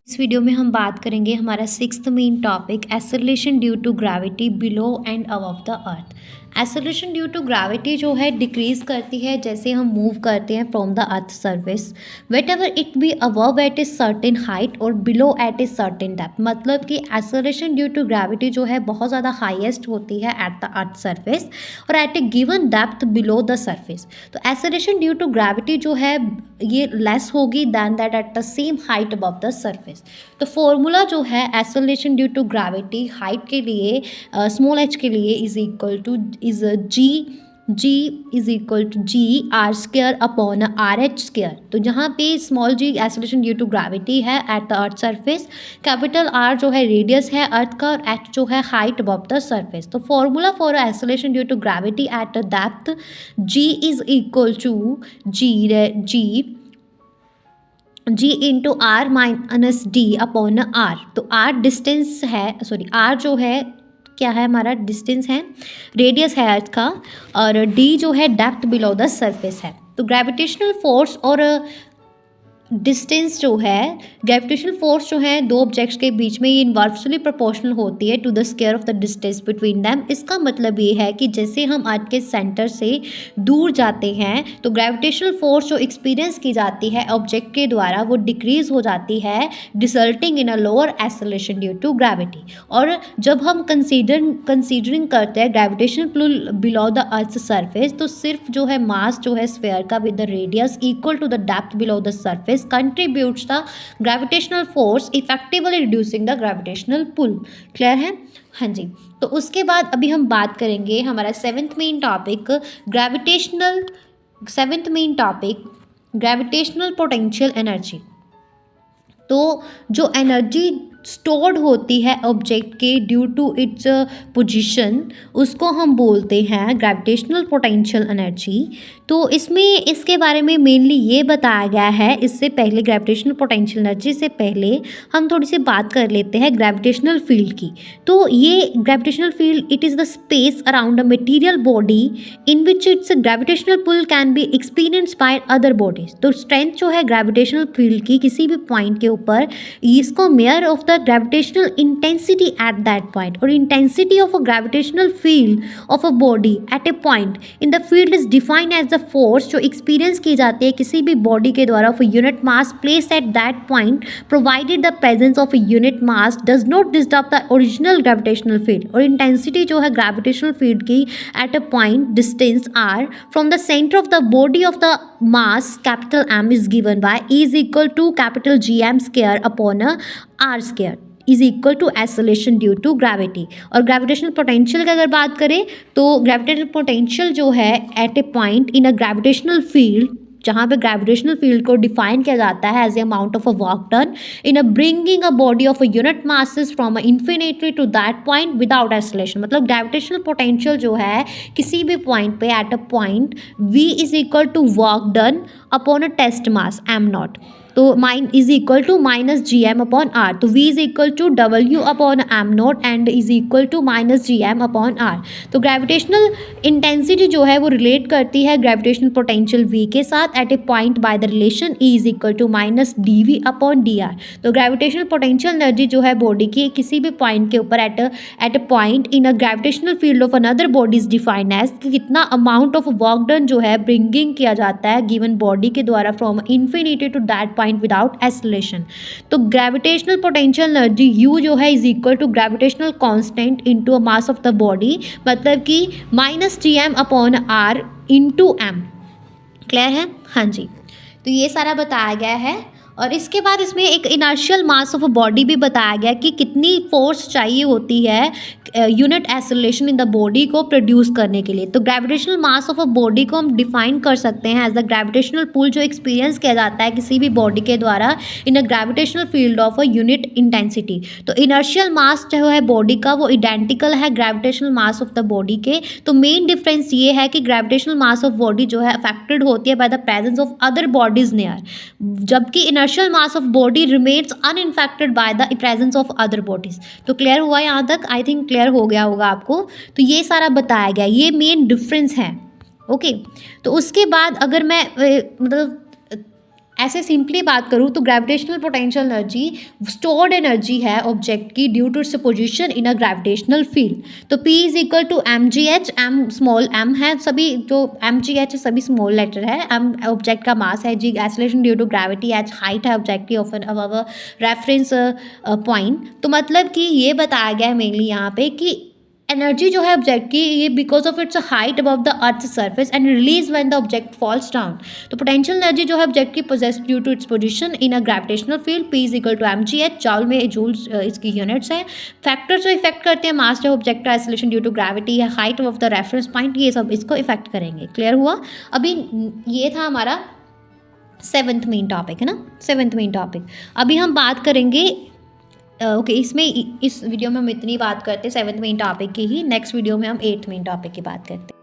इस वीडियो में हम बात करेंगे हमारा sixth main topic acceleration due to gravity below and above the earth. Acceleration due to gravity जो है डिक्रीज करती है जैसे हम मूव करते हैं from the earth surface whatever it be above at a certain height और below at a certain depth. मतलब कि एक्सेलरेशन ड्यू टू ग्रेविटी जो है बहुत ज़्यादा हाईएस्ट होती है एट द अर्थ सर्फेस और at a given depth below the surface. तो एक्सेलरेशन ड्यू टू ग्रेविटी जो है ये लेस होगी than that at the same height above the surface. तो फॉर्मूला जो है acceleration due to gravity height के लिए स्मॉल एच के लिए is equal to is g is equal to g R square upon R h square. तो जहाँ पे small ji acceleration due to gravity है at the earth surface, capital R जो है रेडियस है अर्थ का और एच जो है हाइट अबव द सरफेस। तो formula for acceleration due to gravity at depth g is equal to g into R minus d upon R. तो R distance है, सॉरी आर जो है क्या है हमारा डिस्टेंस है, रेडियस है अर्थ का, और डी जो है डेप्थ बिलो द सरफेस है। तो ग्रेविटेशनल फोर्स और डिस्टेंस जो है, ग्रेविटेशनल फोर्स जो है दो ऑब्जेक्ट्स के बीच में ये इन्वर्सली प्रोपोर्शनल होती है to the square of the distance between them. इसका मतलब ये है कि जैसे हम अर्थ के सेंटर से दूर जाते हैं तो ग्रेविटेशनल फोर्स जो एक्सपीरियंस की जाती है ऑब्जेक्ट के द्वारा वो डिक्रीज हो जाती है resulting in a lower acceleration due to gravity. और जब हम कंसीडरिंग करते हैं gravitational pull below the earth surface तो सिर्फ जो है मास जो है स्फेयर का with the radius equal to the depth below the surface contributes the gravitational force effectively reducing the gravitational pull। Clear है? हाँ जी। तो उसके बाद अभी हम बात करेंगे हमारा seventh main topic gravitational potential energy. तो जो एनर्जी स्टोर्ड होती है ऑब्जेक्ट के ड्यू टू इट्स पोजीशन उसको हम बोलते हैं ग्रेविटेशनल पोटेंशियल एनर्जी। तो इसमें इसके बारे में मेनली ये बताया गया है। इससे पहले ग्रेविटेशनल पोटेंशियल एनर्जी से पहले हम थोड़ी सी बात कर लेते हैं ग्रेविटेशनल फील्ड की। तो ये gravitational field it is the space around a material body in which its gravitational pull can be experience by other bodies. तो स्ट्रेंथ जो है ग्रेविटेशनल फील्ड की किसी भी पॉइंट के ऊपर इसको mayor of the gravitational intensity at that point, or intensity of a gravitational field of a body at a point in the field is defined as the force जो experience की जाती है किसी भी body के द्वारा of a unit mass placed at that point provided the presence of a unit mass does not disturb the original gravitational field। और intensity जो है gravitational field की at a point distance r from the center of the body of the mass capital M is given by E is equal to capital Gm square upon a r square is equal to acceleration due to gravity. और gravitational potential की अगर बात करें तो gravitational potential जो है at a point in a gravitational field, जहाँ पे ग्रेविटेशनल फील्ड को डिफाइन किया जाता है as a amount of a work done in a bringing a body of a unit masses from a infinity to that point without acceleration. मतलब gravitational potential जो है किसी भी पॉइंट पे at a point v is equal to work done upon a test mass m naught. तो mine is equal to minus G M upon R. तो v is equal to W upon M naught and is equal to minus G M upon R. तो gravitational intensity जो है वो relate करती है gravitational potential v के साथ at a point by the relation E is equal to minus d V upon d r. तो gravitational potential energy जो है बॉडी की किसी भी पॉइंट के ऊपर at a point in a gravitational field of another body is defined as कि कितना अमाउंट ऑफ वर्क डन जो है ब्रिंगिंग किया जाता है गिवन बॉडी के द्वारा from infinity to that point without acceleration. तो ग्रेविटेशनल पोटेंशियल एनर्जी U जो है is equal to gravitational constant into a mass of the body, मतलब कि minus G M upon r into m. Clear है? हाँ जी। तो ये सारा बताया गया है और इसके बाद इसमें एक inertial mass of a body भी बताया गया कि कितनी फोर्स चाहिए होती है unit acceleration in the body को प्रोड्यूस करने के लिए। तो gravitational mass of a body को हम डिफाइन कर सकते हैं एज द ग्रेविटेशनल पुल जो एक्सपीरियंस किया जाता है किसी भी बॉडी के द्वारा in a gravitational field of a unit intensity. तो इनर्शियल मास जो है बॉडी का वो इडेंटिकल है gravitational mass of the body के। तो मेन डिफरेंस ये है कि ग्रेविटेशनल मास ऑफ बॉडी जो है अफेक्टेड होती है by the presence of other bodies near, जबकि inertial mass of body remains unaffected by the presence of other bodies. तो क्लियर हुआ यहाँ तक? आई थिंक क्लियर हो गया होगा आपको। तो ये सारा बताया गया, ये मेन डिफरेंस है। ओके। तो उसके बाद अगर मैं मतलब ऐसे सिंपली बात करूँ तो gravitational potential energy stored energy है ऑब्जेक्ट की due to its position in a gravitational field. तो P is equal to M G H, M small M है, सभी जो एम जी एच सभी स्मॉल लेटर है, एम ऑब्जेक्ट का मास है, G acceleration due to gravity, H height है object की ऑफ अवर रेफरेंस पॉइंट। तो मतलब कि ये बताया गया है मेनली यहाँ पे कि एनर्जी जो है ऑब्जेक्ट की ये because of its height above the earth surface and release when the object falls down. तो पोटेंशियल एनर्जी जो है ऑब्जेक्ट की possess due to its position in a gravitational field, P is equal to M G h, joule में joules इसकी units हैं। Factors जो effect करते हैं मास जो ऑब्जेक्ट का एक्सेलरेशन ड्यू टू ग्रेविटी है, height of the reference point, ये सब इसको इफेक्ट करेंगे। क्लियर हुआ? अभी ये था हमारा 7th मेन टॉपिक है ना, 7th मेन टॉपिक। अभी हम बात करेंगे ओके इसमें इस वीडियो में हम इतनी बात करते हैं 7th मेन टॉपिक की ही, नेक्स्ट वीडियो में हम 8th मेन टॉपिक की बात करते हैं।